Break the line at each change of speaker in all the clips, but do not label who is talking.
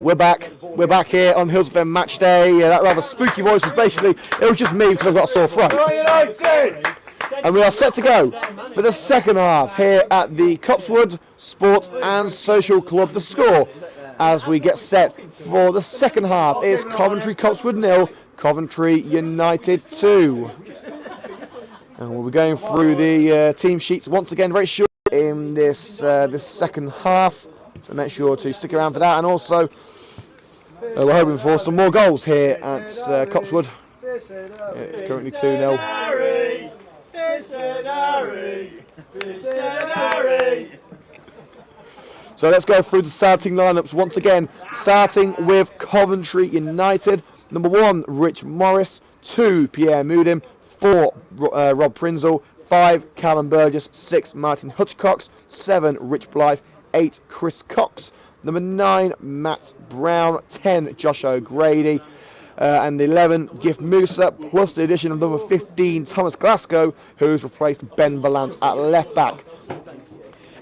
We're back here on Hillz FM Matchday. That rather spooky voice was basically, it was just me because I've got a sore throat. And we are set to go for the second half here at the Copeswood Sports and Social Club. The score as we get set for the second half is Coventry Copeswood 0, Coventry United 2. And we'll be going through the team sheets once again very short in this second half. So make sure to stick around for that, and also we're hoping for some more goals here at Copeswood. It's currently 2-0. So let's go through the starting lineups once again, starting with Coventry United. Number 1, Rich Morris. 2, Pierre Moodim. 4, Rob Prinzel. 5, Callum Burgess. 6, Martin Hutchcox. 7, Rich Blythe. 8, Chris Cox. Number 9, Matt Brown. 10, Josh O'Grady. And 11, Gift Musa, plus the addition of number 15, Thomas Glasgow, who's replaced Ben Valance at left back.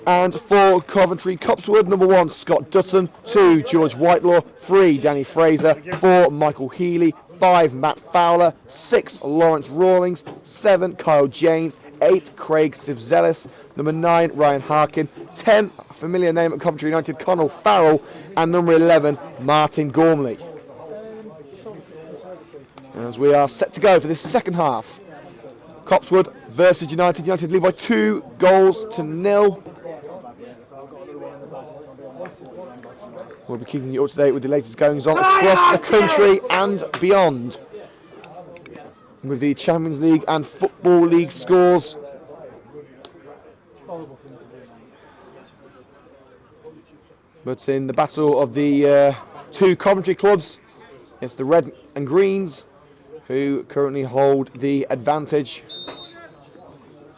And for Coventry Copeswood, number 1, Scott Dutton. 2, George Whitelaw. 3, Danny Fraser. 4, Michael Healy. 5, Matt Fowler. 6, Lawrence Rawlings. 7, Kyle James. 8, Craig Sivzelis. Number 9, Ryan Harkin. 10, a familiar name at Coventry United, Connell Farrell. And number 11, Martin Gormley. As we are set to go for this second half. Copeswood versus United. United lead by 2-0. We'll be keeping you up to date with the latest goings on across the country and beyond, with the Champions League and Football League scores. But in the battle of the two Coventry clubs, it's the Red and Greens who currently hold the advantage.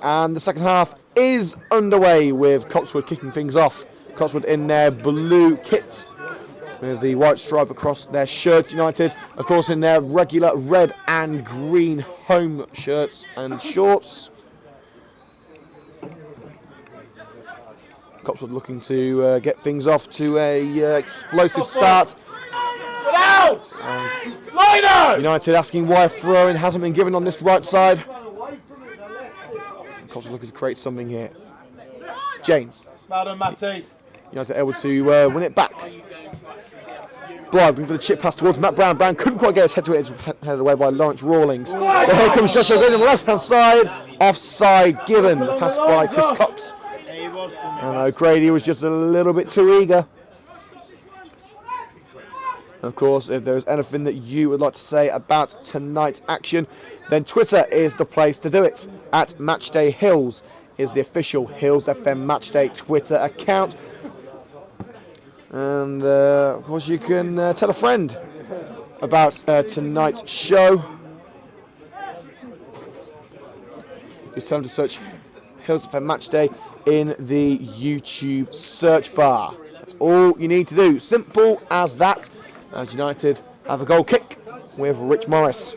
And the second half is underway with Copeswood kicking things off. Copeswood in their blue kit with the white stripe across their shirt. United, of course, in their regular red and green home shirts and shorts. Copeswood looking to get things off to a explosive start. United asking why a throw-in hasn't been given on this right side. Copeswood looking to create something here. James. United able to win it back. Blythe looking for the chip pass towards Matt Brown. Brown couldn't quite get his head to it. It was headed away by Lawrence Rawlings. But here comes Josh O'Grady on the left-hand side. Offside given. Passed by Chris Cox. And O'Grady was just a little bit too eager. Of course, if there's anything that you would like to say about tonight's action, then Twitter is the place to do it. At Matchday Hillz is the official Hillz FM Matchday Twitter account. And of course, you can tell a friend about tonight's show. Just tell them to search Hillz FM Matchday in the YouTube search bar. That's all you need to do. Simple as that. As United have a goal kick with Rich Morris.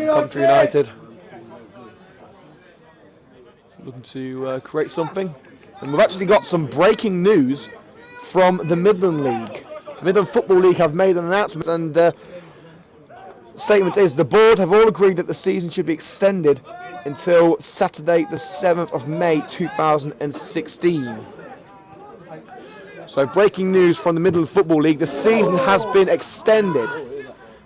Coventry United looking to create something. And we've actually got some breaking news from the Midland League. The Midland Football League have made an announcement, and the statement is the board have all agreed that the season should be extended until Saturday the 7th of May 2016. So breaking news from the Midland Football League, the season has been extended.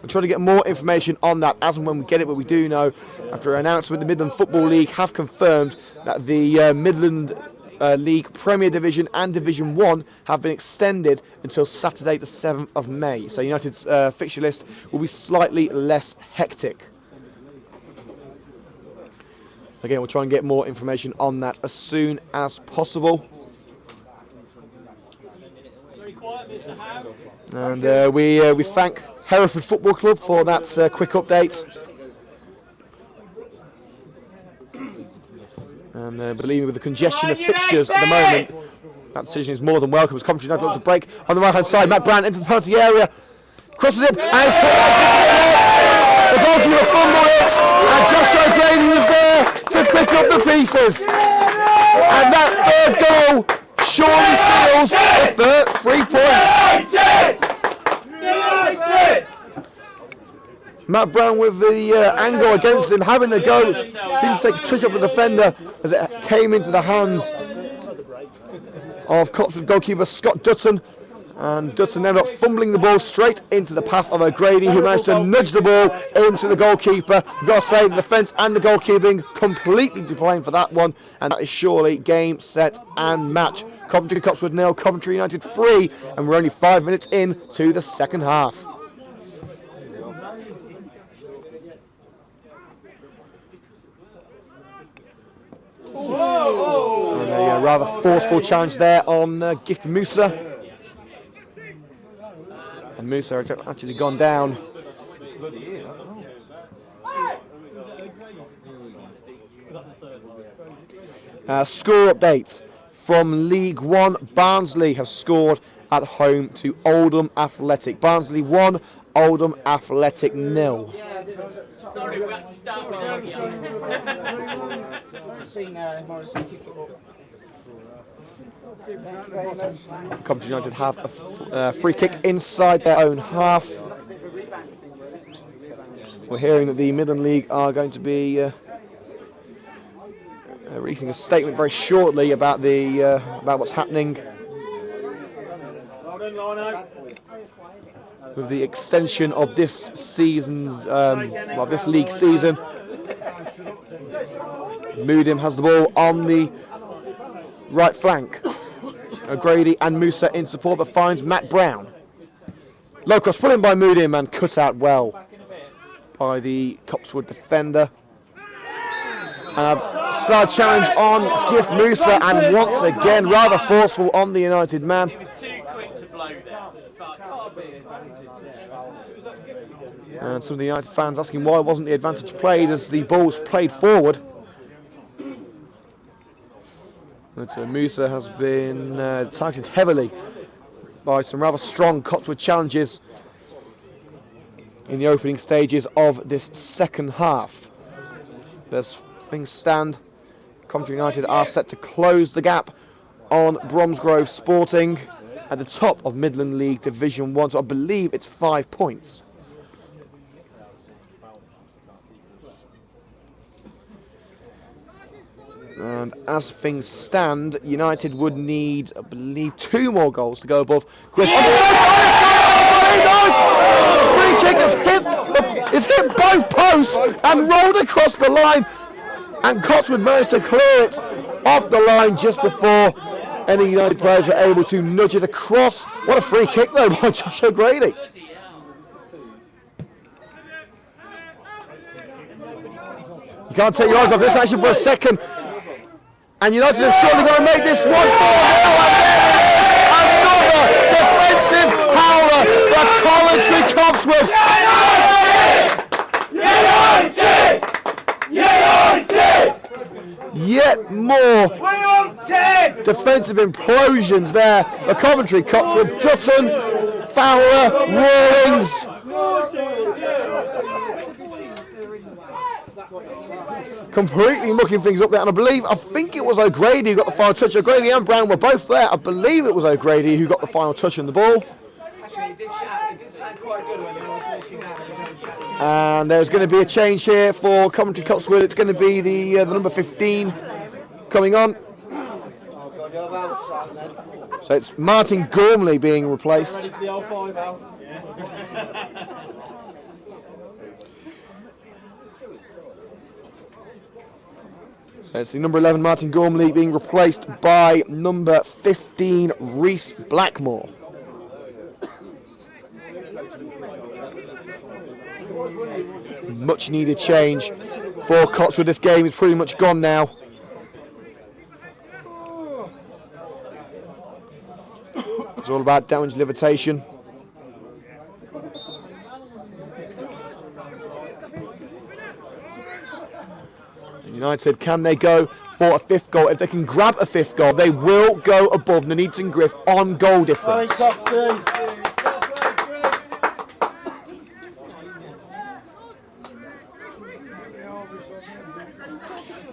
We're trying to get more information on that as and when we get it, but we do know after an announcement the Midland Football League have confirmed that the Midland League Premier Division and Division 1 have been extended until Saturday the 7th of May. So United's fixture list will be slightly less hectic. Again, we'll try and get more information on that as soon as possible. And we thank Hereford Football Club for that quick update. And believing with the congestion of fixtures at the moment, that decision is more than welcome as Coventry United look to break on the right-hand side. Matt Brown into the penalty area, crosses it, and it's hit into the net. The goalkeeper fumbled it, and Josh O'Grady was there to pick up the pieces. And that third goal surely seals the third 3 points. Matt Brown with the angle against him, having a go, seemed to take a trick of the defender as it came into the hands of Copeswood goalkeeper Scott Dutton, and Dutton ended up fumbling the ball straight into the path of O'Grady, who managed to nudge the ball into the goalkeeper. You've got to say the defence and the goalkeeping completely to blame for that one, and that is surely game, set and match. Coventry Copeswood 0, Coventry United 3, and we're only 5 minutes in to the second half. And a rather forceful challenge there on Gift Musa. And Musa has actually gone down. Score updates from League One. Barnsley have scored at home to Oldham Athletic. Barnsley 1, Oldham Athletic 0.
Sorry, we had to start with
Coventry United have a free kick inside their own half. We're hearing that the Midland League are going to be releasing a statement very shortly about about what's happening with the extension of this season's this league season. Moodim has the ball on the right flank. O'Grady and Musa in support, but finds Matt Brown. Low cross put in by Moodim and cut out well by the Copeswood defender. Star challenge on Gift Musa, and once again rather forceful on the United man.
He was too quick to blow there.
And some of the United fans asking why wasn't the advantage played as the ball was played forward. But Musa has been targeted heavily by some rather strong Copeswood challenges in the opening stages of this second half. As things stand, Coventry United are set to close the gap on Bromsgrove Sporting at the top of Midland League Division 1. So I believe it's 5 points. And as things stand, United would need, I believe, 2 more goals to go above Chris. The free kick has hit both posts and rolled across the line. And Copeswood managed to clear it off the line just before any United players were able to nudge it across. What a free kick, though, by Josh O'Grady. You can't take your eyes off this action for a second. And United are surely going to make this 1-4. Another defensive howler for Coventry Copeswood. United! Yet more defensive implosions there for Coventry Copeswood. Dutton, Fowler, Rawlings. Completely mucking things up there, and I think it was O'Grady who got the final touch. O'Grady and Brown were both there. I believe it was O'Grady who got the final touch on the ball.
Actually, it did sound quite good when they were walking out.
And there's going to be a change here for Coventry Copeswood. It's going to be the number 15 coming on. So it's Martin Gormley being replaced. So it's the number 11 Martin Gormley being replaced by number 15 Reese Blackmore. Much needed change for Copeswood. This game is pretty much gone now. It's all about damage limitation. United, can they go for a fifth goal? If they can grab a fifth goal, they will go above Nuneaton Griff on goal difference.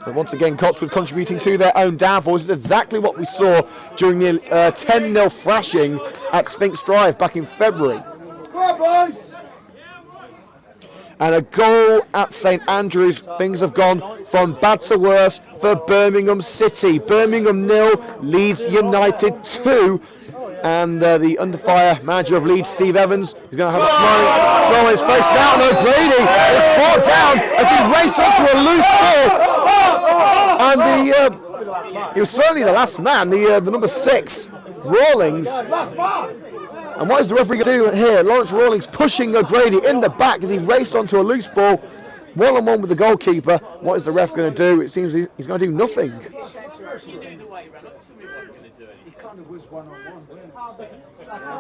But once again, Copeswood contributing to their own downfall. This is exactly what we saw during the 10-0 thrashing at Sphinx Drive back in February.
Come on, boys!
And a goal at St Andrews. Things have gone from bad to worse for Birmingham City. Birmingham 0, Leeds United 2. And the under fire manager of Leeds, Steve Evans, is going to have a smile on his face now. And O'Grady is brought down as he raced onto a loose ball. And he was certainly the last man, the number 6, Rawlings. And what is the referee going to do here? Lawrence Rawlings pushing O'Grady in the back as he raced onto a loose ball. One-on-one with the goalkeeper. What is the ref going to do? It seems he's going to do nothing.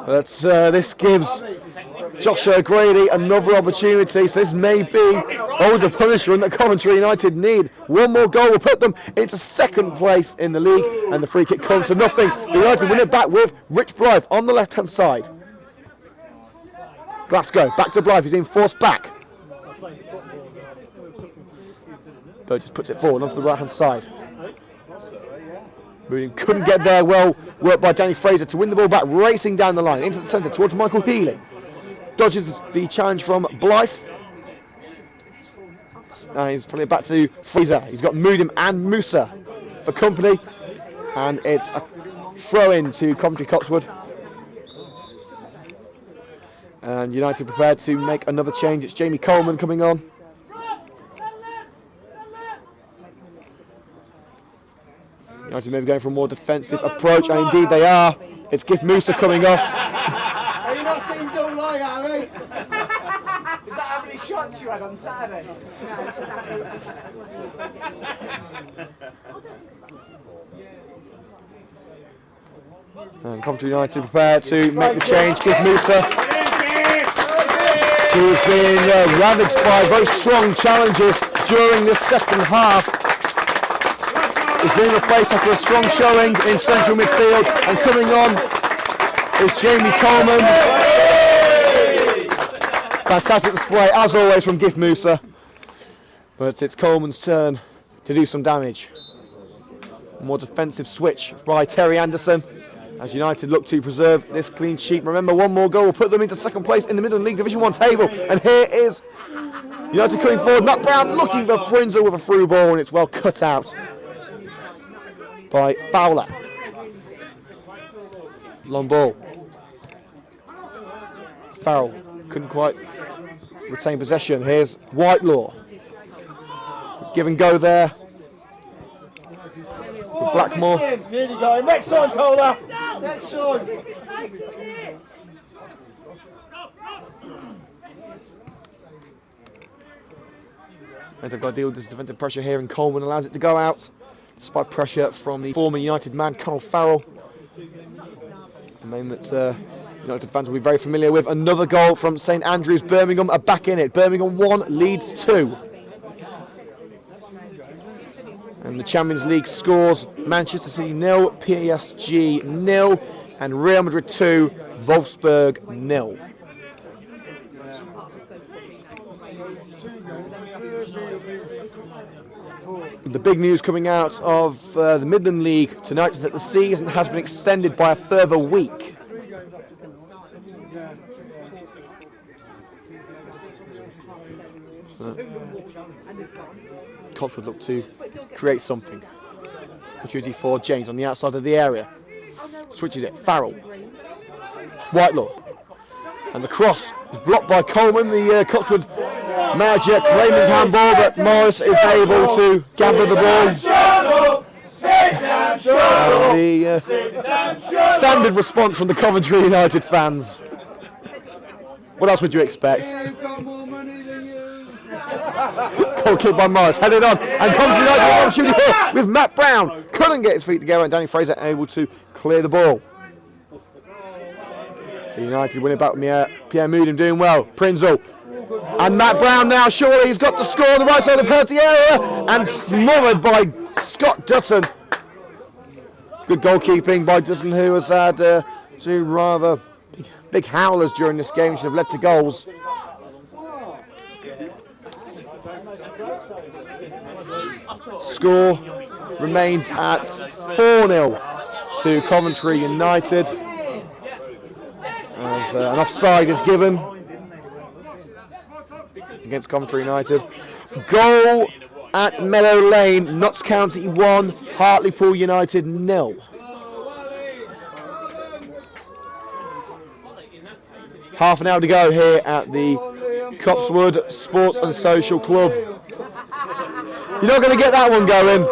But this gives Josh O'Grady another opportunity. So this may be the punishment that Coventry United need. One more goal will put them into second place in the league, and the free kick comes to nothing. The United win it back with Rich Blythe on the left-hand side. Glasgow back to Blythe. He's being forced back. Burgess puts it forward onto the right-hand side. Moodham couldn't get there. Well worked by Danny Fraser to win the ball back, racing down the line into the centre towards Michael Healy. Dodges the challenge from Blythe. He's putting it back to Fraser. He's got Moodham and Musa for company, and it's a throw-in to Coventry Copeswood. And United prepared to make another change. It's Jamie Coleman coming on. United maybe going for a more defensive approach, and indeed they are. It's Gift Musa coming off.
Are you not seeing double eye, Harry? Is that how many shots you had on Saturday?
And Coventry United prepared to make the change. Gift Musa, who's been ravaged by very strong challenges during this second half, is being replaced after a strong showing in central midfield, and coming on is Jamie Coleman. Fantastic display as always from Gift Musa, but it's Coleman's turn to do some damage. More defensive switch by Terry Anderson as United look to preserve this clean sheet. Remember, one more goal will put them into second place in the Midland League Division 1 table, and here is United coming forward. Matt Brown looking for Prinzel with a through ball, and it's well cut out by Fowler. Long ball. Farrell couldn't quite retain possession. Here's Whitelaw. Give and go there. With Blackmore.
Nearly going. Next time, Cola. Next time.
And they've got to deal with this defensive pressure here, and Coleman allows it to go out, despite pressure from the former United man, Conor Farrell. A name that United fans will be very familiar with. Another goal from St Andrews. Birmingham are back in it. Birmingham 1, Leeds 2. And the Champions League scores: Manchester City 0, PSG 0, and Real Madrid 2, Wolfsburg 0. The big news coming out of the Midland League tonight is that the season has been extended by a further week. Cops would look to create something. Opportunity for James on the outside of the area. Switches it. Farrell. Whitelaw. And the cross is blocked by Coleman, the Copeswood manager, claiming handball, but Morris is able to gather the ball. The standard response from the Coventry United fans. What else would you expect? Goal kick by Morris, headed on, and Coventry United have an opportunity here with Matt Brown. Couldn't get his feet together, and Danny Fraser able to clear the ball. The United winning back with Pierre Moodham doing well. Prinzel And Matt Brown now, surely he's got the score on the right side of the penalty area and smothered by Scott Dutton. Good goalkeeping by Dutton, who has had two rather big howlers during this game, which have led to goals. Score remains at 4-0 to Coventry United, as an offside is given against Coventry United. Goal at Meadow Lane, Notts County 1, Hartlepool United 0. Half an hour to go here at the Copeswood Sports and Social Club. You're not going to get that one going.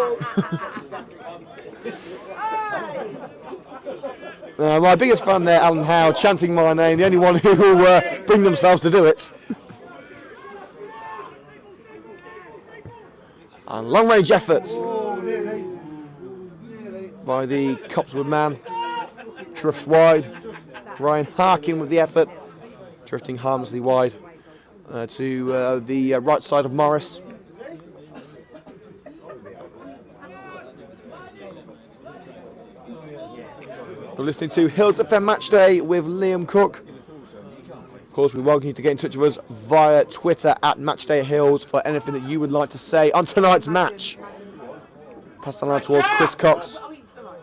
My biggest fan there, Alan Howe, chanting my name, the only one who will bring themselves to do it. And long-range effort by the Copeswood man. Drifts wide. Ryan Harkin with the effort. Drifting harmlessly wide to the right side of Morris. We're listening to Hillz FM Matchday with Liam Cook. Of course, we welcome you to get in touch with us via Twitter at MatchdayHills for anything that you would like to say on tonight's match. Pass the line towards Chris Cox.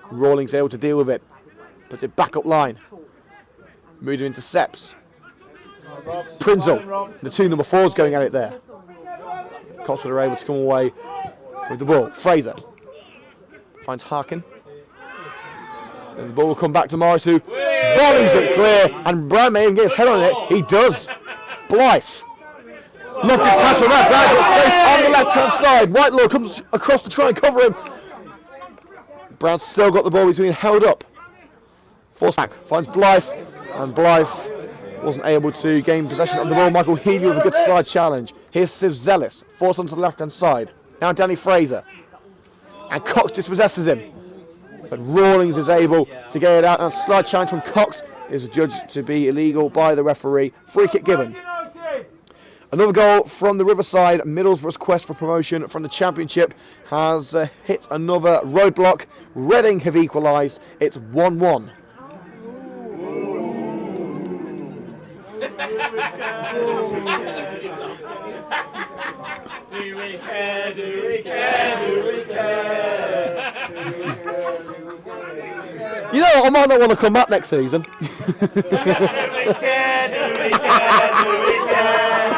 Rawlings able to deal with it. Puts it back up line. Moving into Seps. Prinzel. The two number 4s going at it there. Coxwood are able to come away with the ball. Fraser finds Harkin. And the ball will come back to Morris, who volleys it clear, and Brown may even get his head on it. He does. Blythe. Lofted pass from that. Brown's got space on the left-hand side. Whitelaw comes across to try and cover him. Brown's still got the ball. He's being held up. Force back. Finds Blythe. And Blythe wasn't able to gain possession of the ball. Michael Healy with a good slide challenge. Here's Siv Zealous. Forced onto the left-hand side. Now Danny Fraser. And Cox dispossesses him. But Rawlings is able to get it out, and a slide challenge from Cox is judged to be illegal by the referee. Free kick given. Another goal from the Riverside. Middlesbrough's quest for promotion from the Championship has hit another roadblock. Reading have equalised. It's 1-1.
Do we care? Do we care? Do we care?
You know what, I might not want to come back next season.
Do we care? Do we care? Do we care?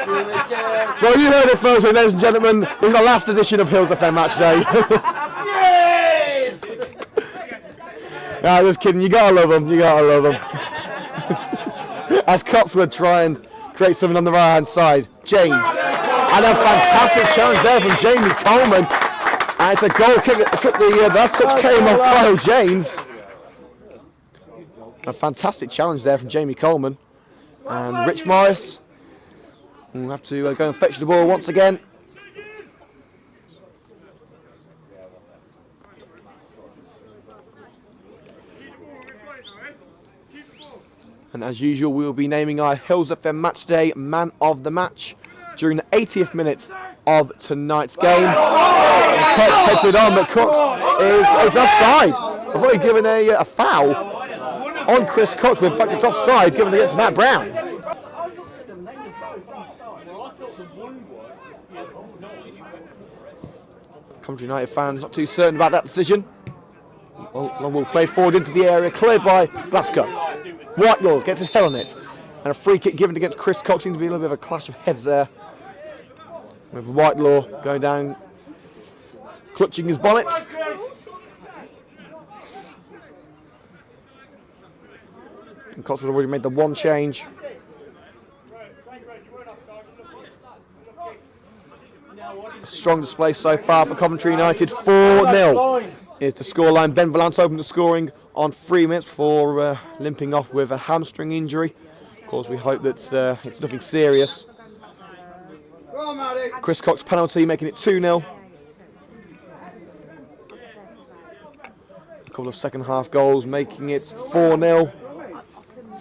Do we care?
Well, you heard it first, ladies and gentlemen. This is the last edition of Hillz FM Matchday.
Yes!
Nah, just kidding. You gotta love them. You gotta love them. As Copeswood try and create something on the right-hand side. James. And a fantastic challenge there from Jamie Coleman. And it's a goal kick. That touch came off Kyle James. A fantastic challenge there from Jamie Coleman. And Rich Morris will have to go and fetch the ball once again. And as usual, we will be naming our Hillz FM Matchday Man of the Match during the 80th minute of tonight's game. And Cox heads it on, but Cox is offside. I've already given a foul on Chris Cox. In fact, it's offside, given against Matt Brown. Coventry United fans not too certain about that decision. Long ball played forward into the area, cleared by Glasgow. Whitelaw gets his head on it. And a free kick given against Chris Cox. Seems to be a little bit of a clash of heads there. With Whitelaw going down, clutching his bonnet. And Cox had already made the one change. A strong display so far for Coventry United. 4-0 is the scoreline. Ben Valance opened the scoring on 3 minutes before limping off with a hamstring injury. Of course, we hope that it's nothing serious. Chris Cox penalty, making it 2-0. A couple of second half goals, making it 4-0.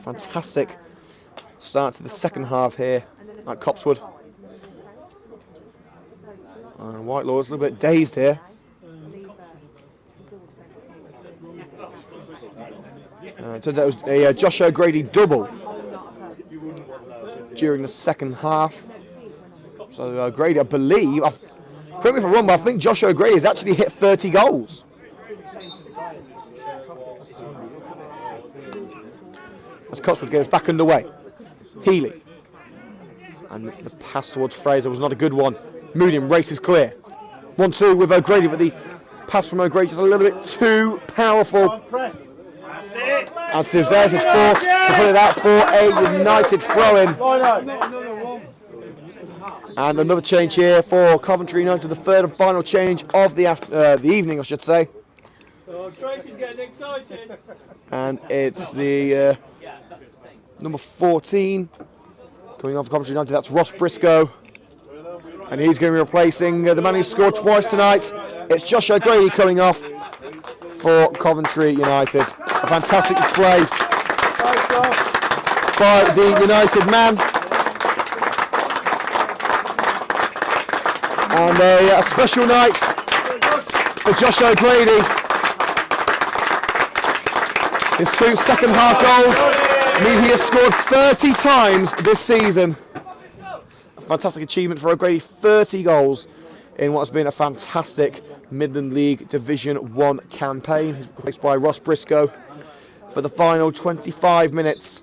Fantastic start to the second half here at Copeswood. Whitelaw's a little bit dazed here. It turned out it was a Josh O'Grady double during the second half. So O'Grady, I believe, correct me if I'm wrong, but I think Josh O'Grady has actually hit 30 goals. As Copeswood gets back underway. Healy. And the pass towards Fraser was not a good one. Moodham races clear. 1-2 with O'Grady, but the pass from O'Grady is a little bit too powerful. And Sivzes is forced to put it out for a United throw-in. And another change here for Coventry United, the third and final change of the evening, I should say.
Oh, Tracy's getting excited.
And it's the number 14 coming on for Coventry United. That's Ross Briscoe. And he's going to be replacing the man who scored twice tonight. It's Josh O'Grady coming off for Coventry United. A fantastic display by the United man. And a special night for Josh O'Grady. His 2 second half goals mean he has scored 30 times this season. A fantastic achievement for O'Grady, 30 goals in what has been a fantastic Midland League Division 1 campaign. He's replaced by Ross Briscoe for the final 25 minutes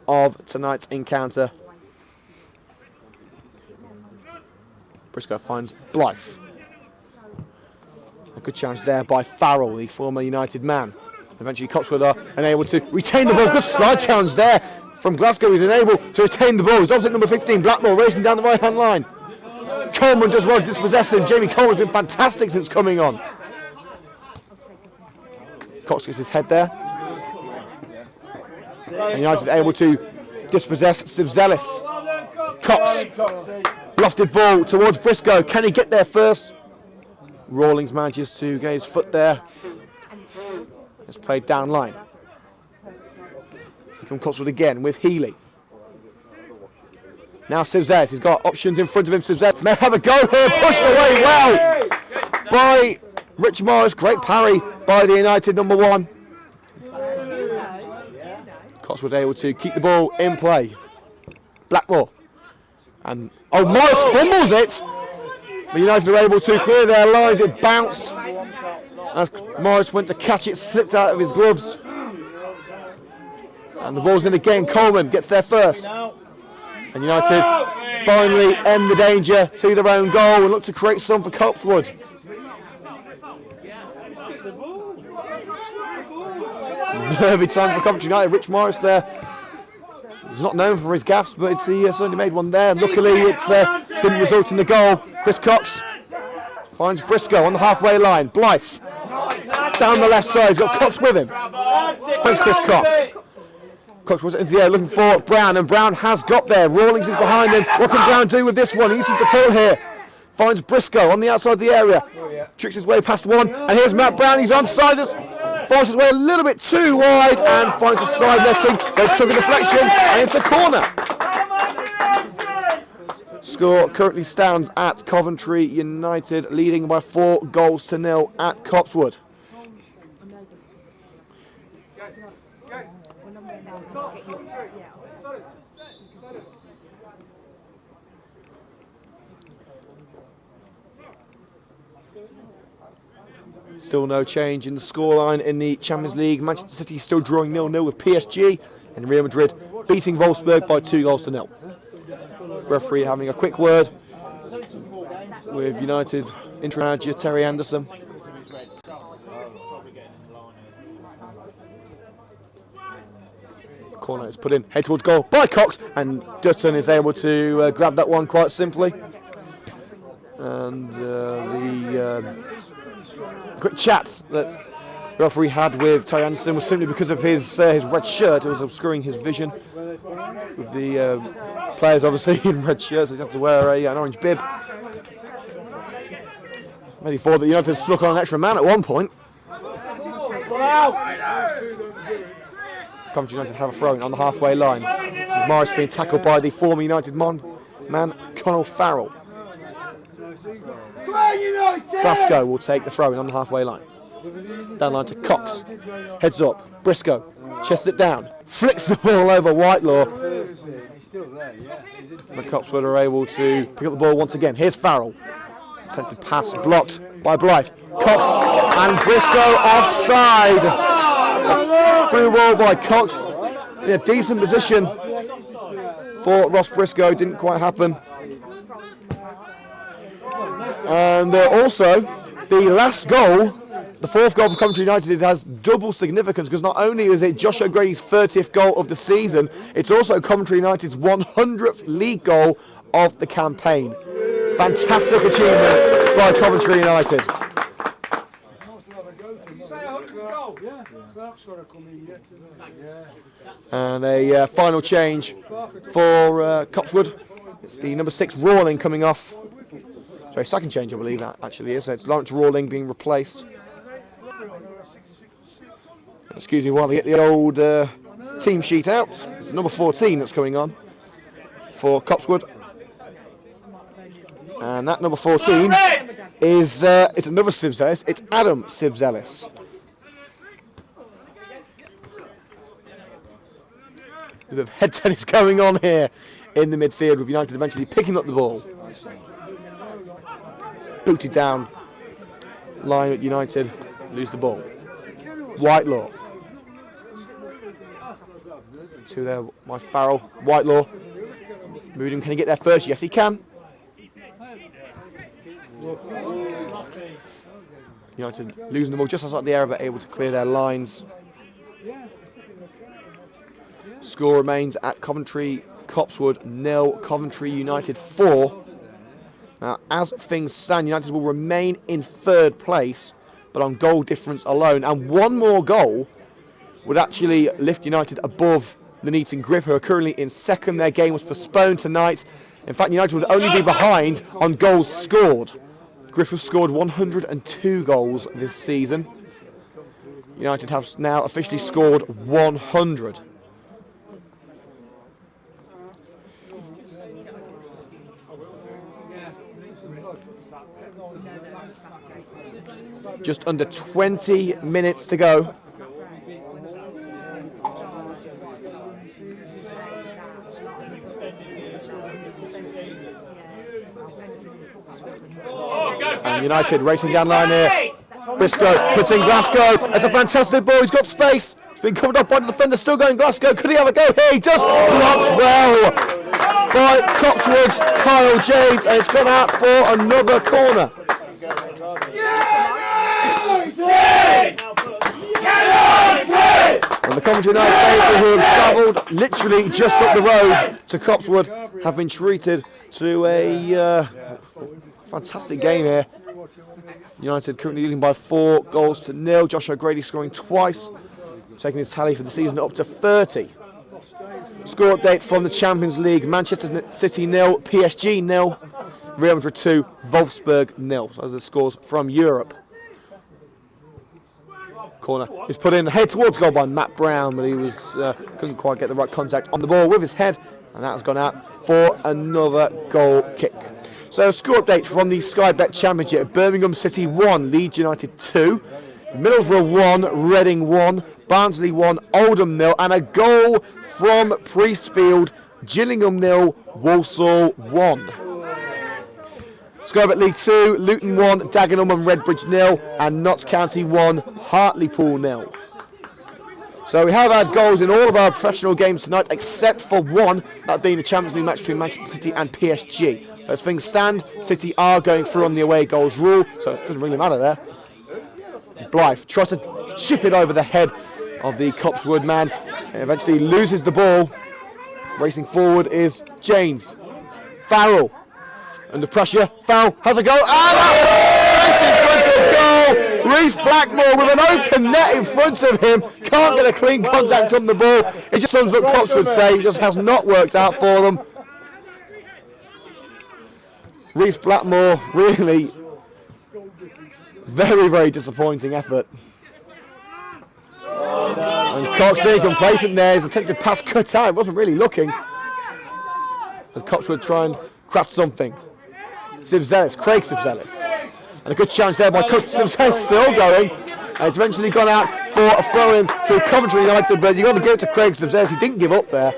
of tonight's encounter. Briscoe finds Blythe. A good challenge there by Farrell, the former United man. Eventually Copeswood are unable to retain the ball. Good slide challenge there from Glasgow. He's unable to retain the ball. He's opposite number 15, Blackmore, racing down the right-hand line. Coleman does well to dispossess him. Jamie Coleman's been fantastic since coming on. Cox gets his head there. And United able to dispossess Sivzelis. Cox. Lofted ball towards Briscoe. Can he get there first? Rawlings manages to get his foot there. It's played down line. From Copeswood again with Healy. Now Sivzes, he's got options in front of him. Sivzes may have a go here, pushed away well by Rich Morris. Great parry by the United number 1. Copeswood able to keep the ball in play. Blackmore. And Morris fumbles it. The United are able to clear their lines. It bounced. As Morris went to catch it, slipped out of his gloves. And the ball's in again. Coleman gets there first. And United finally end the danger to their own goal and look to create some for Copeswood. Nervy time for Coventry United. Rich Morris there. He's not known for his gaffes, but he certainly made one there. Luckily, it didn't result in the goal. Chris Cox finds Briscoe on the halfway line. Blythe down the left side. He's got Cox with him. Finds Chris Cox. Cox was into the air looking for Brown, and Brown has got there. Rawlings is behind him. What can Brown do with this one? He needs to pull here. Finds Briscoe on the outside of the area. Tricks his way past one, and here's Matt Brown. He's onside us. Forces his way a little bit too wide and finds the side netting. They took a deflection and it's a corner. Score currently stands at Coventry United leading by 4-0 at Copeswood. Still no change in the scoreline in the Champions League. Manchester City still drawing 0-0 with PSG, and Real Madrid beating Wolfsburg by 2-0. Referee having a quick word with United interim manager Terry Anderson. Corner is put in, head towards goal by Cox, and Dutton is able to grab that one quite simply. And the quick chat that the referee had with Terry Anderson was simply because of his red shirt. It was obscuring his vision. With the players obviously in red shirts, so he had to wear an orange bib. Maybe thought that United snuck on an extra man at one point. Coventry United have a throw-in on the halfway line. Morris being tackled by the former United man man, Connell Farrell.
Come on, United!
Glasgow will take the throw in on the halfway line. Down line to Cox. Heads up. Briscoe chests it down. Flicks the ball over Whitelaw. The Copeswood are able to pick up the ball once again. Here's Farrell. Attempted pass blocked by Blythe. Cox and Briscoe offside. Through ball by Cox. In a decent position for Ross Briscoe. Didn't quite happen. And also, the last goal, the fourth goal for Coventry United, has double significance because not only is it Josh O'Grady's 30th goal of the season, it's also Coventry United's 100th league goal of the campaign. Fantastic achievement by Coventry United. And a final change for Copeswood. It's the number 6 Rawling coming off. Sorry, second change I believe that actually is. So it's Lawrence Rawling being replaced. Excuse me while I get the old team sheet out. It's number 14 that's coming on for Copeswood. And that number 14 is it's another Sibs-Ellis. It's Adam Sibs-Ellis. A bit of head tennis going on here in the midfield with United eventually picking up the ball. Booted down. Line at United. Lose the ball. Whitelaw. Two there by Farrell. Whitelaw. Moodham, can he get there first? Yes, he can. United losing the ball just outside the area, but able to clear their lines. Score remains at Coventry Copeswood 0, Coventry United 4. Now, as things stand, United will remain in third place, but on goal difference alone. And one more goal would actually lift United above Nuneaton Griff, who are currently in second. Their game was postponed tonight. In fact, United would only be behind on goals scored. Griff have scored 102 goals this season. United have now officially scored 100. Just under 20 minutes to go. And United racing down line here. Briscoe puts in Glasgow. It's a fantastic ball. He's got space. It's been covered up by the defender. Still going Glasgow. Could he have a go here? He does. Blocked well by Copeswood's Kyle James. And it's gone out for another corner. And the Coventry United faithful who have travelled literally just up the road to Copeswood have been treated to a fantastic game here. United currently leading by 4 goals to 0. Josh O'Grady scoring twice, taking his tally for the season up to 30. Score update from the Champions League: Manchester City 0, PSG 0, Real Madrid 2, Wolfsburg 0. So those are the scores from Europe. Corner is put in, head towards goal by Matt Brown, but he was couldn't quite get the right contact on the ball with his head, and that has gone out for another goal kick. So score update from the Sky Bet Championship: Birmingham City 1, Leeds United 2, Middlesbrough 1, Reading 1, Barnsley 1, Oldham 0, and a goal from Priestfield: Gillingham 0, Walsall 1. Sky Bet League 2, Luton 1, Dagenham and Redbridge 0, and Notts County 1, Hartlepool 0. So we have had goals in all of our professional games tonight, except for one, that being the Champions League match between Manchester City and PSG. As things stand, City are going through on the away goals rule, so it doesn't really matter there. Blythe tries to chip it over the head of the Copeswood man, and eventually loses the ball. Racing forward is James. Farrell. Under pressure, Farrell has a go, and straight in front of goal! Reece Blackmore with an open net in front of him, can't get a clean contact on the ball. It just sums up Copeswood's day, it just has not worked out for them. Reece Blackmore, really very, very disappointing effort. And Cox being complacent there, his attempted pass cut out, it wasn't really looking. As Copeswood try and craft something. Sivzelis, Craig Sivzelis. And a good challenge there by Sivzelis, still going. And it's eventually gone out for a throw-in to Coventry United, but you've got to give it to Craig Sivzelis. He didn't give up there.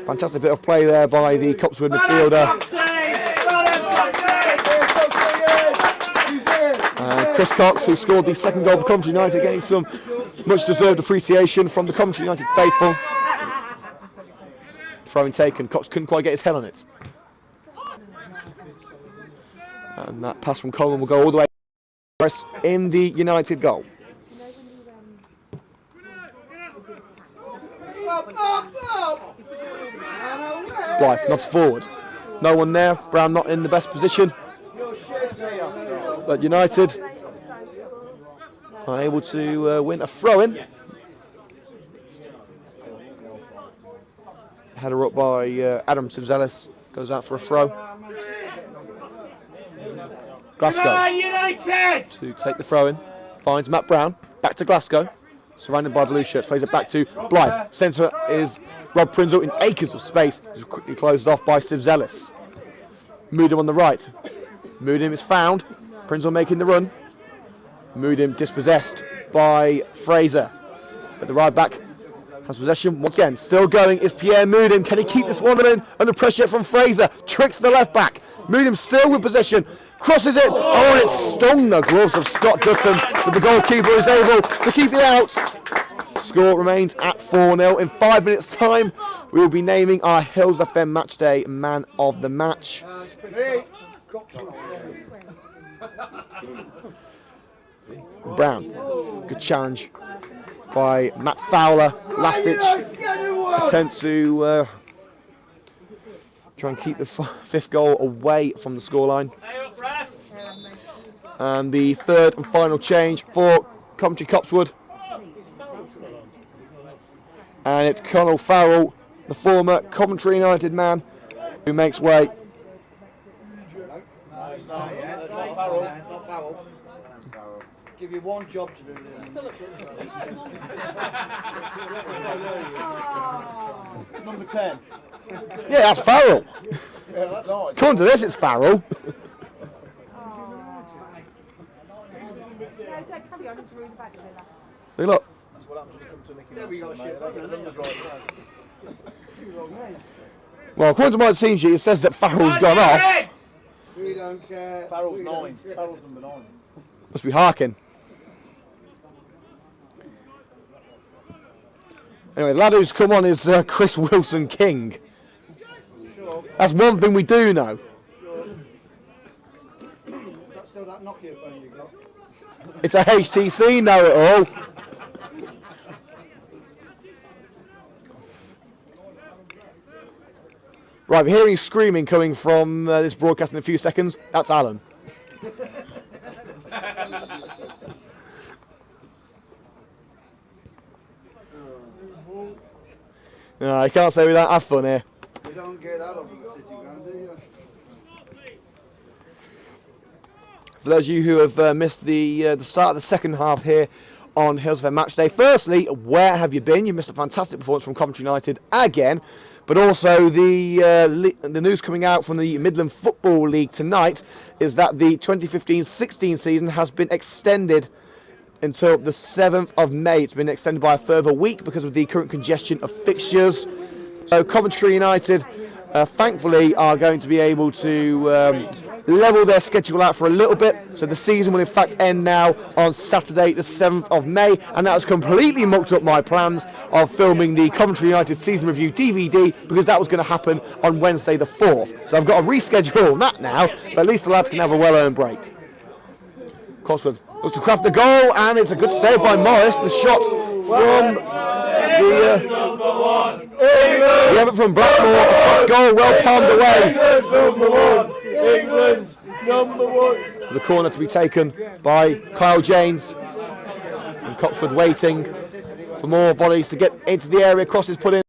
Fantastic bit of play there by the Copeswood midfielder. And Chris Cox, who scored the second goal for Coventry United, getting some much-deserved appreciation from the Coventry United faithful. Throwing taken, Cox couldn't quite get his head on it. And that pass from Coleman will go all the way in the United goal. Blythe nods forward. No one there. Brown not in the best position. But United are able to win a throw-in. Header up by Adam Sivzelis. Goes out for a throw. Glasgow to take the throw-in. Finds Matt Brown. Back to Glasgow. Surrounded by blue shirts. Plays it back to Blythe. Centre is Rob Prinzel in acres of space. He's quickly closed off by Sivzelis. Moodham on the right. Moodham is found. Prinzel making the run. Moodham dispossessed by Fraser. But the right back has possession once again. Still going is Pierre Moodham. Can he keep this one in under pressure from Fraser? Tricks the left back. Moodham still with possession. Crosses it. Oh, and it stung the gloves of Scott Dutton. But the goalkeeper is able to keep it out. Score remains at 4-0. In 5 minutes' time, we will be naming our Hillz FM Matchday Man of the Match. Brown. Good challenge by Matt Fowler. Last ditch attempt to try and keep the fifth goal away from the scoreline. And the third and final change for Coventry Copeswood. And it's Colonel Farrell, the former Coventry United man, who makes way.
It's not Farrell. It's not Farrell. Give you one job to do this. It's number 10.
Yeah, that's Farrell.
Yeah, that's nice.
Come on to this, it's Farrell. Hey, look.
There we go, shit. The numbers right.
Well, according to my team sheet, it says that Farrell's gone off.
We don't care. Farrell's 9. Farrell's number 9.
Must be Harkin. Anyway, the lad who's come on is Chris Wilson King.
Sure.
That's one thing we do know.
Sure. Is that still that Nokia phone you got?
It's a HTC know-it-all. Right, we're hearing screaming coming from this broadcast in a few seconds. That's Alan. No, I can't say we don't have fun here.
You don't get out of the city ground, do you?
For those of you who have missed the start of the second half here on Hillz FM Matchday, firstly, where have you been? You missed a fantastic performance from Coventry United again, but also the news coming out from the Midland Football League tonight is that the 2015-16 season has been extended until the 7th of May. It's been extended by a further week because of the current congestion of fixtures. So Coventry United, thankfully, are going to be able to level their schedule out for a little bit. So the season will in fact end now on Saturday the 7th of May. And that has completely mucked up my plans of filming the Coventry United season review DVD, because that was going to happen on Wednesday the 4th. So I've got to reschedule that now, but at least the lads can have a well-earned break. Copeswood looks to craft the goal, and it's a good save by Morris. The shot from the effort from Blackmore, across goal, well palmed away.
England's number 1.
The corner to be taken by Kyle James. And Copeswood waiting for more bodies to get into the area. Crosses put in,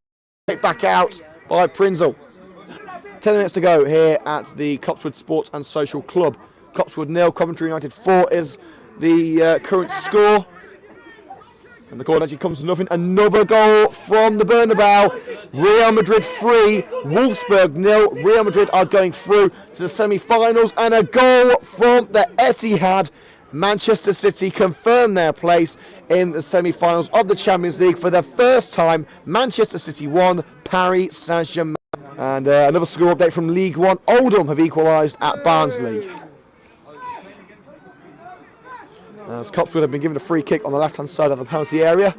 back out by Prinzel. 10 minutes to go here at the Copeswood Sports and Social Club. Copeswood 0, Coventry United 4 is the current score. And the corner actually comes to nothing. Another goal from the Bernabeu. Real Madrid 3, Wolfsburg 0. Real Madrid are going through to the semi-finals, and a goal from the Etihad. Manchester City confirm their place in the semi-finals of the Champions League for the first time. Manchester City 1, Paris Saint-Germain. And another score update from League One. Oldham have equalised at Barnsley. As Copeswood have been given a free kick on the left-hand side of the penalty area.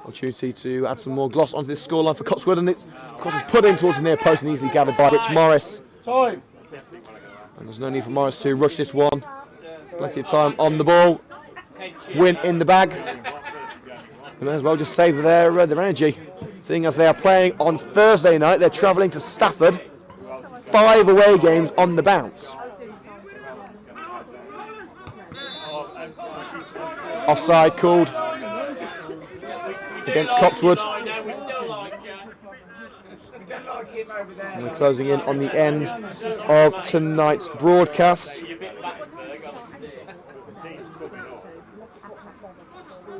Opportunity to add some more gloss onto this scoreline for Copeswood, and it's, of course, it's put in towards the near post and easily gathered by Rich Morris.
Time.
And there's no need for Morris to rush this one. Plenty of time on the ball. Win in the bag. They may as well just save their energy, seeing as they are playing on Thursday night. They're travelling to Stafford. 5 away games on the bounce. Offside called against Copeswood. And we're closing in on the end of tonight's broadcast.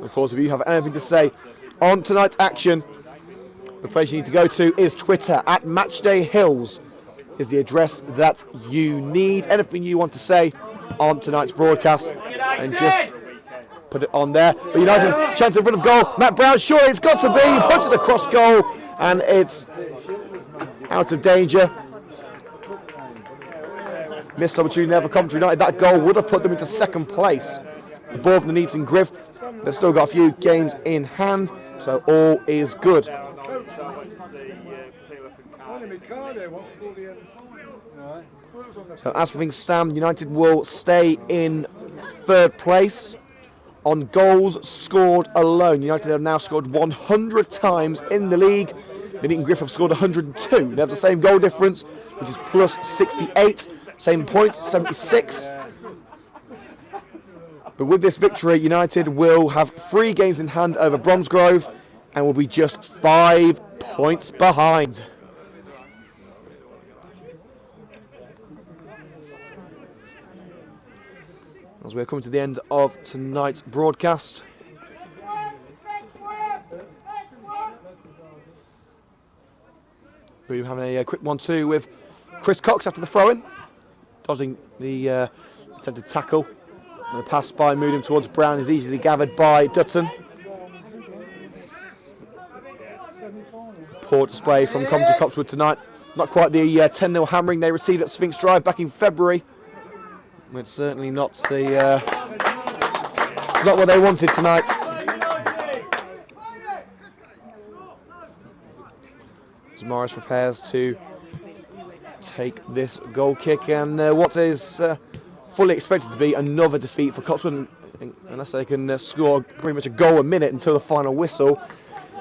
Of course, if you have anything to say on tonight's action, the place you need to go to is Twitter at Matchday Hillz is the address that you need. Anything you want to say on tonight's broadcast, and just put it on there. But United chance in front of goal. Matt Brown, sure it's got to be. He puts it across goal, and it's out of danger. Missed opportunity there for Coventry United. That goal would have put them into second place. The ball from the Neaton Griff. They've still got a few games in hand, so all is good. So as for things stand, United will stay in third place on goals scored alone. United have now scored 100 times in the league. The Neaton Griff have scored 102. They have the same goal difference, which is plus 68. Same points, 76. But with this victory, United will have 3 games in hand over Bromsgrove and will be just 5 points behind. As we're coming to the end of tonight's broadcast. We're having a quick 1-2 with Chris Cox after the throw-in, dodging the attempted tackle. And the pass by Moodham towards Brown is easily gathered by Dutton. Poor display from Coventry Copeswood tonight. Not quite the 10-0 hammering they received at Sphinx Drive back in February. It's certainly not the not what they wanted tonight. As Morris prepares to take this goal kick, and what is fully expected to be another defeat for Copeswood, unless they can score pretty much a goal a minute until the final whistle.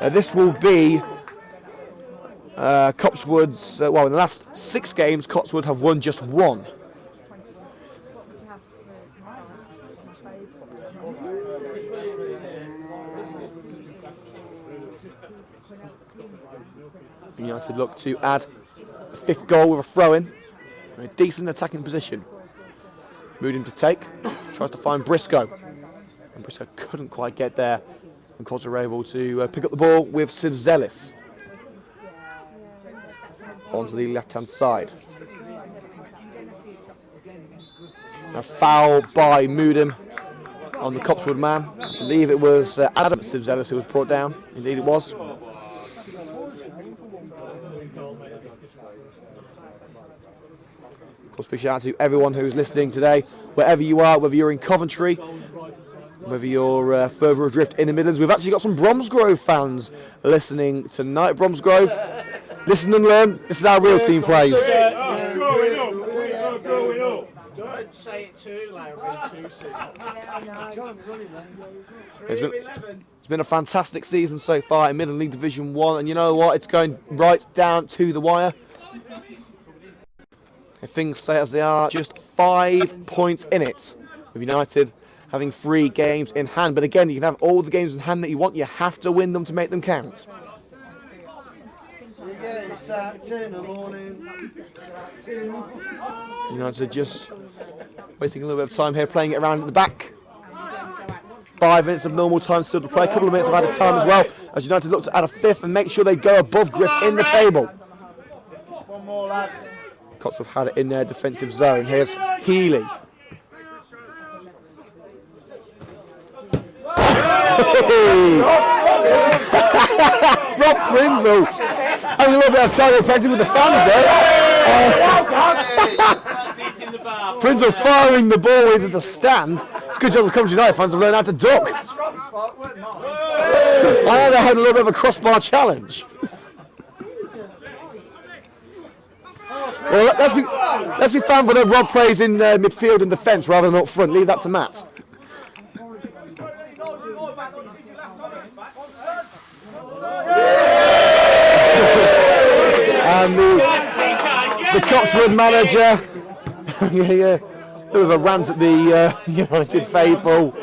This will be Copeswood's, well, in the last 6 games, Copeswood have won just 1. United look to add a 5th goal with a throw-in. A decent attacking position. Moodham to take, tries to find Briscoe. And Briscoe couldn't quite get there. And Quads are able to pick up the ball with Sivzelis. Onto the left-hand side. A foul by Moodham on the Copeswood man. I believe it was Adam Sivzelis who was brought down. Indeed it was. Big shout out to everyone who's listening today, wherever you are, whether you're in Coventry, whether you're further adrift in the Midlands. We've actually got some Bromsgrove fans listening tonight. Bromsgrove, listen and learn. This is how real team plays.
Don't say it too loud, too soon.
It's been a fantastic season so far in Midland League Division 1, and you know what? It's going right down to the wire. If things stay as they are, just 5 points in it, with United having 3 games in hand. But again, you can have all the games in hand that you want. You have to win them to make them count. United just wasting a little bit of time here, playing it around at the back. 5 minutes of normal time still to play. A couple of minutes of added time as well, as United look to add a fifth and make sure they go above Griff in the table.
One more, lads.
Copeswood have had it in their defensive zone. Here's Healy. Rob Prinzel having a little bit of time practicing with the fans there. Prinzel firing the ball into the stand. It's a good job the Coventry United fans have learned how to duck.
That's Rob's fault, wasn't it?
I know they had a little bit of a crossbar challenge. Well, let's be thankful that Rob plays in midfield and defence rather than up front. Leave that to Matt. And the Copeswood manager, there was a rant at the United faithful.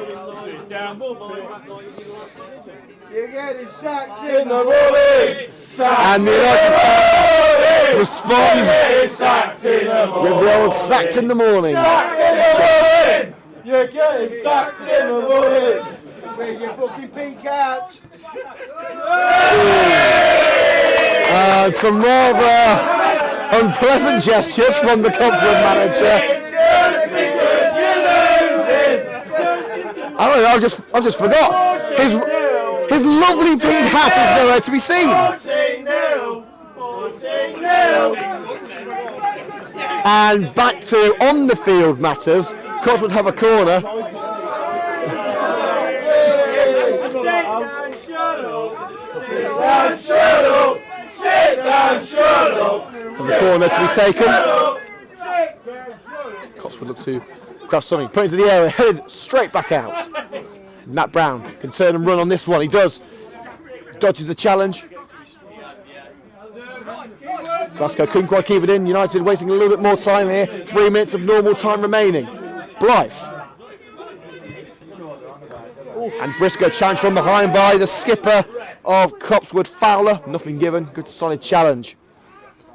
You're getting sacked in the morning.
And the United respond with the old sacked in the morning.
You're getting sacked in the morning. With your fucking pink hat.
And some rather unpleasant gestures from the Copeswood manager.
Just because you're losing.
I don't know, I've just forgot. His lovely pink hat is nowhere to be seen.
14-0. 14-0.
And back to on the field matters. Copeswood have a corner.
Sit down, shut up.
And the corner to be taken. Copeswood look to craft something. Put into the area, headed straight back out. Matt Brown can turn and run on this one. He does. Dodges the challenge. Glasgow couldn't quite keep it in. United wasting a little bit more time here. 3 minutes of normal time remaining. Blythe. And Briscoe challenged from behind by the skipper of Copeswood, Fowler. Nothing given. Good solid challenge.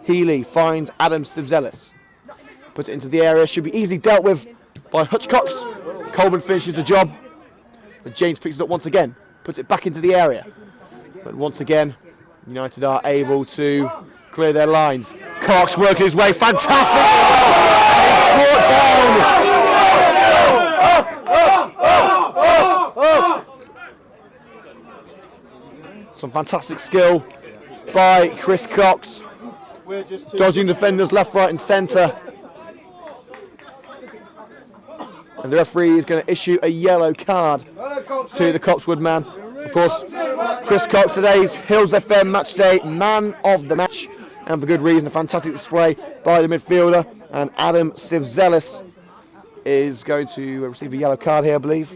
Healy finds Adam Sivzelis. Puts it into the area. Should be easily dealt with by Hutchcox. Coleman finishes the job. But James picks it up once again. Puts it back into the area. But once again, United are able to clear their lines. Cox working his way. Fantastic! He's brought down. Some fantastic skill by Chris Cox. Dodging defenders left, right and centre. And the referee is going to issue a yellow card to the Copeswood man. Of course, Chris Cox, today's Hillz FM Matchday man of the match. And for good reason, a fantastic display by the midfielder. And Adam Sivzelis is going to receive a yellow card here, I believe.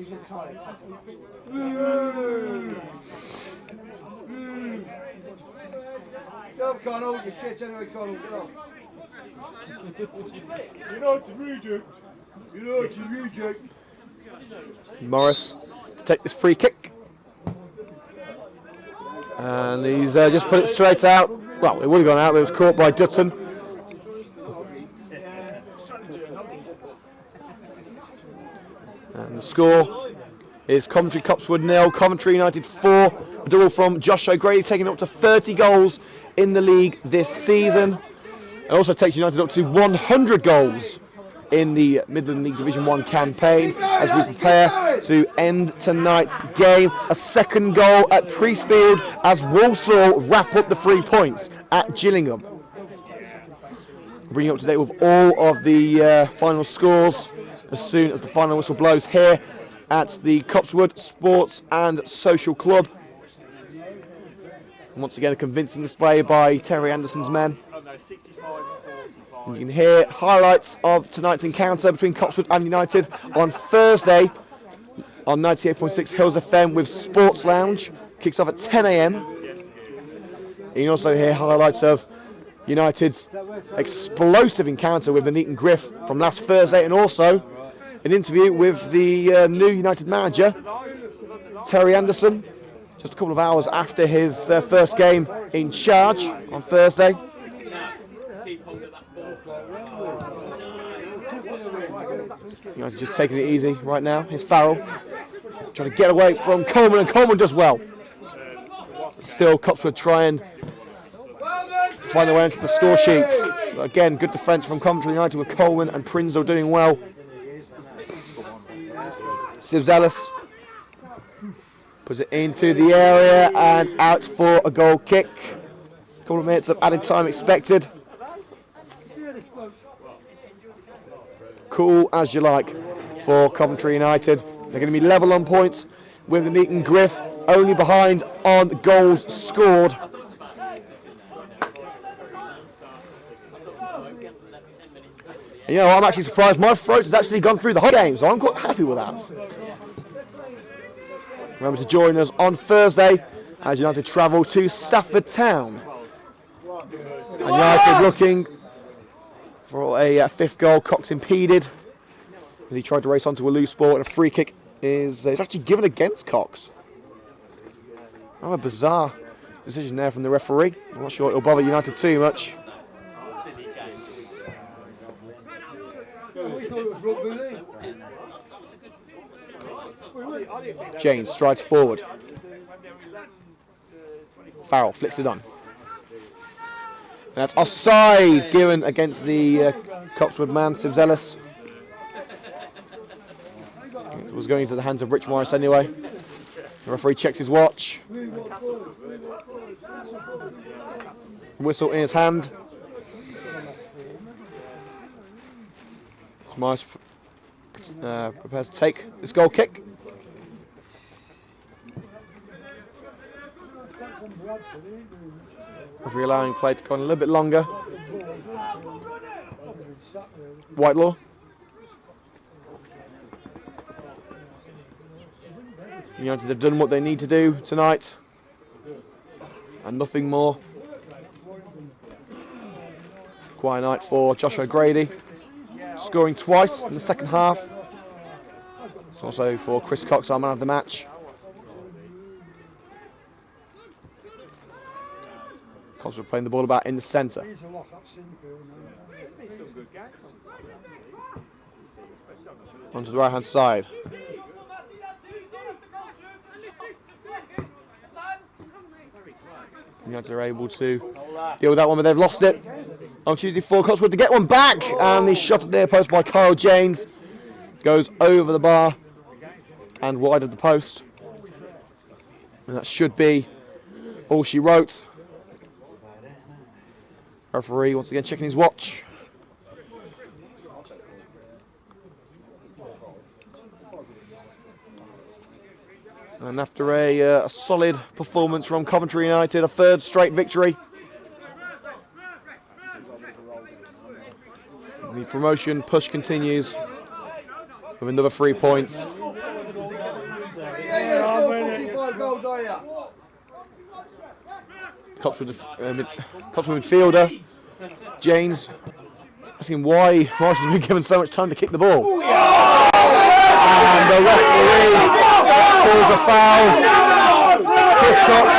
Go, Connell. You shit anyway, Connell. Get off. United reject.
Morris to take this free kick. And he's just put it straight out. Well, it would have gone out, but it was caught by Dutton. And the score is Coventry Copeswood 0, Coventry United 4. A double from Josh O'Grady, taking up to 30 goals in the league this season. It also takes United up to 100 goals in the Midland League Division 1 campaign as we prepare to end tonight's game. A second goal at Priestfield as Walsall wrap up the 3 points at Gillingham. Bringing you up to date with all of the final scores as soon as the final whistle blows here at the Copeswood Sports and Social Club. And once again, a convincing display by Terry Anderson's men. And you can hear highlights of tonight's encounter between Copeswood and United on Thursday on 98.6 Hillz FM with Sports Lounge. Kicks off at 10 a.m. You can also hear highlights of United's explosive encounter with the Neaton Griff from last Thursday, and also an interview with the new United manager, Terry Anderson, just a couple of hours after his first game in charge on Thursday. United just taking it easy right now. Here's Farrell. Trying to get away from Coleman, and Coleman does well. Still, Copeswood try and find their way into the score sheet. But again, good defence from Coventry United with Coleman and Prinzel doing well. Ellis puts it into the area and out for a goal kick. A couple of minutes of added time expected. Cool as you like for Coventry United. They're going to be level on points with the Neaton Griff, only behind on goals scored. And you know, I'm actually surprised my throat has actually gone through the whole game, so I'm quite happy with that. Remember to join us on Thursday as United travel to Stafford Town. And United looking for a fifth goal. Cox impeded as he tried to race onto a loose ball, and a free kick is actually given against Cox. Oh, a bizarre decision there from the referee. I'm not sure it'll bother United too much. James strides forward. Farrell flicks it on. And that's offside given against the Copeswood man, Ellis. It was going into the hands of Rich Morris anyway. The referee checks his watch. Whistle in his hand. Morris prepares to take this goal kick. Referee allowing play to go on a little bit longer. Whitelaw. United have done what they need to do tonight, and nothing more. Quiet night for Josh O'Grady, scoring twice in the second half. It's also for Chris Cox, our man of the match. Cox were playing the ball about in the centre. Onto the right hand side. United are able to deal with that one, but they've lost it. On Tuesday for Copeswood to get one back, and the shot at the near post by Kyle James goes over the bar and wide of the post. And that should be all she wrote. Referee once again checking his watch. And after a solid performance from Coventry United, a third straight victory, the promotion push continues with another 3 points. Copeswood midfielder James asking why Morris has been given so much time to kick the ball. And the referee calls a foul. Chris Cox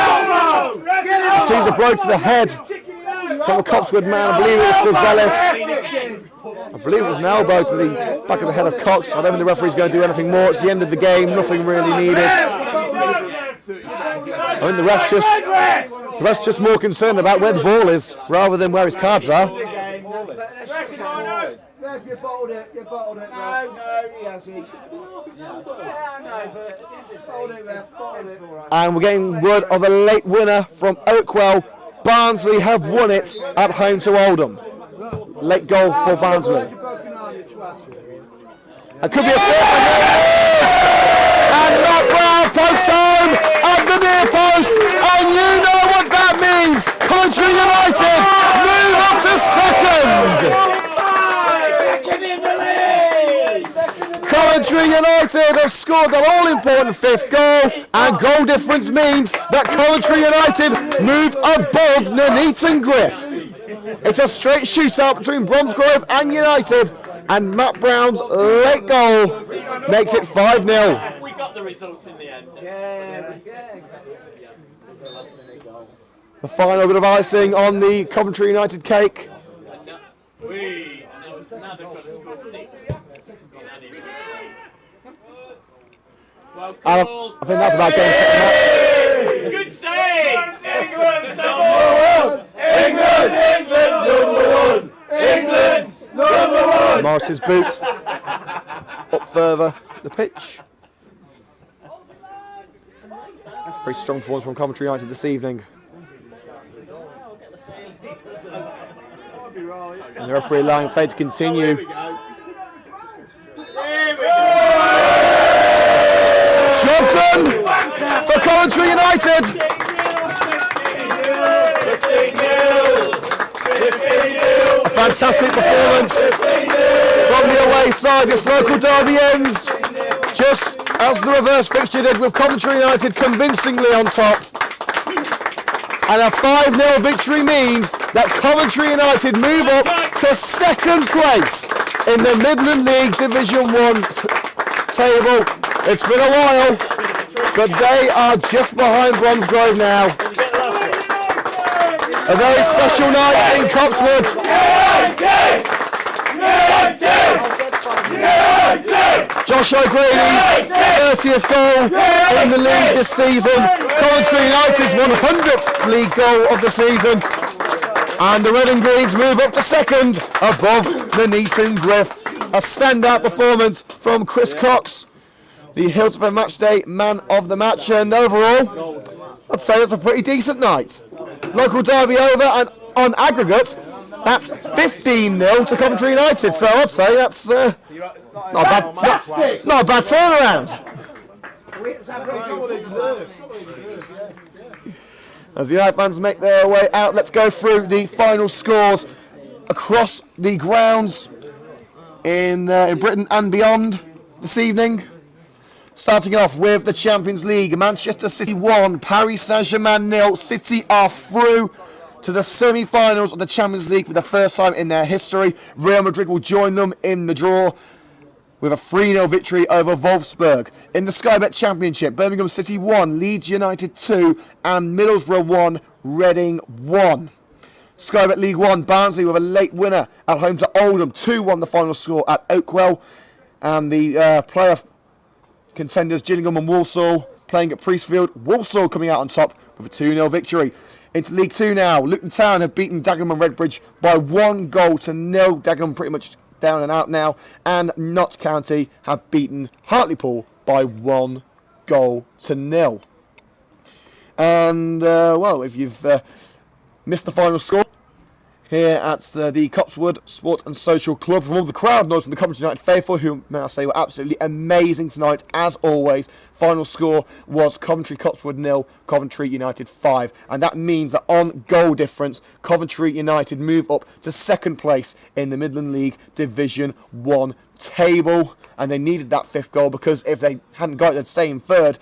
receives a blow to the head from a Copeswood man. I believe it was Ellis. I believe it was an elbow to the back of the head of Cox. I don't think the referee's going to do anything more. It's the end of the game. Nothing really needed. I think the ref's just more concerned about where the ball is rather than where his cards are.
You bottled it. No, he hasn't.
And we're getting word of a late winner from Oakwell. Barnsley have won it at home to Oldham. Late goal for Barnsley. It could be a fourth. And that Brown post home at the near post. And you know what that means. Coventry United move up to second. Coventry United have scored the all-important fifth goal, and goal difference means that Coventry United move above Nuneaton Griff. It's a straight shootout between Bromsgrove and United, and Matt Brown's late goal makes it 5-0.
We got the results in the end.
The final bit of icing on the Coventry United cake.
Now they've got to score 6. Well,
I
cool.
think that's about getting set match.
Good save! England's number one! England's number one! England's number one!
Morris's boot up further the pitch. Very strong performance from Coventry United this evening. And the referee allowing play to continue. Job done for Coventry United. A fantastic performance from the away side. This local derby ends just as the reverse fixture did, with Coventry United convincingly on top. And a 5-0 victory means that Coventry United move up to second place in the Midland League Division 1 table. It's been a while, but they are just behind Bromsgrove now. A very special night in Copeswood. Josh O'Grady's 30th goal in the league this season. Coventry United's 100th league goal of the season. And the Red and Greens move up to second above the Nuneaton Griff. A standout performance from Chris Cox, the Hillz FM Matchday man of the match. And overall, I'd say it's a pretty decent night. Local derby over, and on aggregate, that's 15-0 to Coventry United. So I'd say that's not a bad turnaround. As the United fans make their way out, let's go through the final scores across the grounds in Britain and beyond this evening. Starting off with the Champions League, Manchester City 1, Paris Saint-Germain 0. City are through to the semi-finals of the Champions League for the first time in their history. Real Madrid will join them in the draw with a 3-0 victory over Wolfsburg. In the Sky Bet Championship, Birmingham City 1, Leeds United 2, and Middlesbrough 1, Reading 1. Sky Bet League 1, Barnsley with a late winner at home to Oldham, 2-1 the final score at Oakwell. And the playoff contenders Gillingham and Walsall playing at Priestfield. Walsall coming out on top with a 2-0 victory. Into League 2 now, Luton Town have beaten Dagenham and Redbridge by 1-0. Dagenham pretty much down and out now, and Notts County have beaten Hartlepool by 1-0. And well, if you've missed the final score here at the Copeswood Sport and Social Club, from all the crowd noise from the Coventry United faithful, who may I say were absolutely amazing tonight as always. Final score was Coventry Copeswood 0, Coventry United 5, and that means that on goal difference, Coventry United move up to second place in the Midland League Division 1 table, and they needed that fifth goal, because if they hadn't got it, they'd stay in third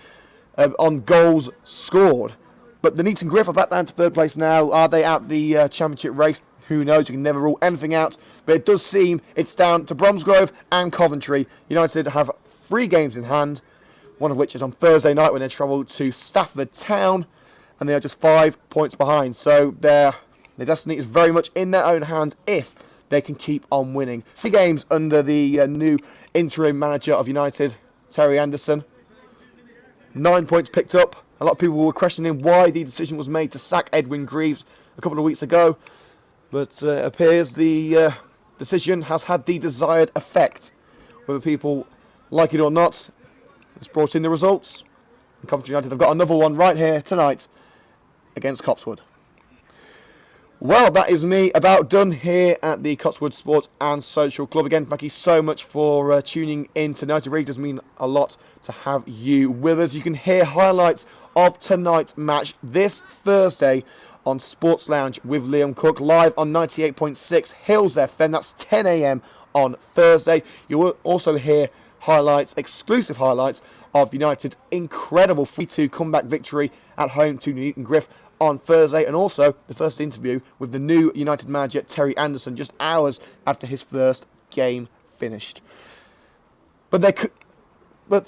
on goals scored. But the Nuneaton Griff are back down to third place now. Are they out the championship race? Who knows? You can never rule anything out. But it does seem it's down to Bromsgrove and Coventry. United have 3 games in hand, one of which is on Thursday night when they travel to Stafford Town, and they are just 5 points behind. So their destiny is very much in their own hands if they can keep on winning. 3 games under the new interim manager of United, Terry Anderson. 9 points picked up. A lot of people were questioning why the decision was made to sack Edwin Greaves a couple of weeks ago. But it appears the decision has had the desired effect. Whether people like it or not, it's brought in the results. And Coventry United have got another one right here tonight against Copeswood. Well, that is me about done here at the Copeswood Sports and Social Club. Again, thank you so much for tuning in tonight. It really does mean a lot to have you with us. You can hear highlights of tonight's match this Thursday on Sports Lounge with Liam Cook, live on 98.6 Hillz FM. That's 10 a.m. on Thursday. You will also hear highlights, exclusive highlights, of United's incredible 3-2 comeback victory at home to Nuneaton Griff on Thursday, and also the first interview with the new United manager Terry Anderson just hours after his first game finished. But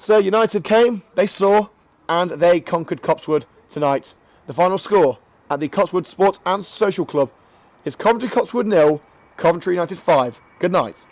United came, they saw, and they conquered Copeswood tonight. The final score at the Copeswood Sports and Social Club is Coventry Copeswood 0, Coventry United 5. Good night.